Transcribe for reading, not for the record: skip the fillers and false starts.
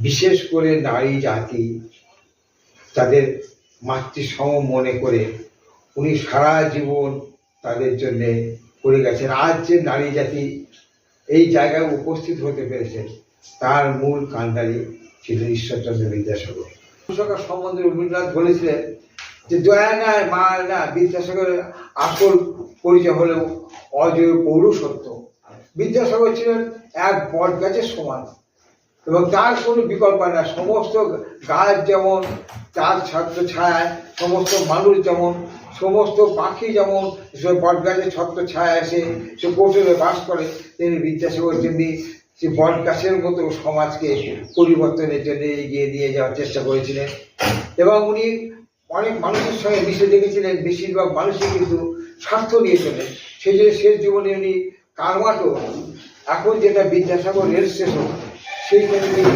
বিশেষ করে নারী জাতি তাদের মাতৃসম মনে করে উনি সারা জীবন তাদের জন্য করে গেছেন। আজ যে নারী জাতি এই জায়গায় উপস্থিত হতে পেরেছে তার মূল কাণ্ডারি ছিল ঈশ্বরচন্দ্র বিদ্যাসাগর। বিদ্যাসাগর সম্বন্ধে রবীন্দ্রনাথ বলেছিলেন যে দয়া নাই মায়া না, বিদ্যাসাগরের আসল পরিচয় হলেও অজয় পৌরুষত্ব। বিদ্যাসাগর ছিলেন এক বট গাছের সমান এবং তার কোনো বিকল্প না। সমস্ত গাছ যেমন তার ছত্র ছায়ায়, সমস্ত মানুষ যেমন, সমস্ত পাখি যেমন বট গাছের ছত্র ছায়া এসে সে কৌশলে বাস করে, তিনি বিদ্যাসাগর তেমনি সে বট গাছের মতো সমাজকে পরিবর্তনের জন্য এগিয়ে নিয়ে যাওয়ার চেষ্টা করেছিলেন। এবং উনি অনেক মানুষের সঙ্গে মিশে দেখেছিলেন, বেশিরভাগ মানুষই কিন্তু স্বার্থ নিয়ে চলেন। সেই জন্য শেষ জীবনে উনি কারমাটো, এখন যেটা বিদ্যাসাগর রেল স্টেশন, সেইখানে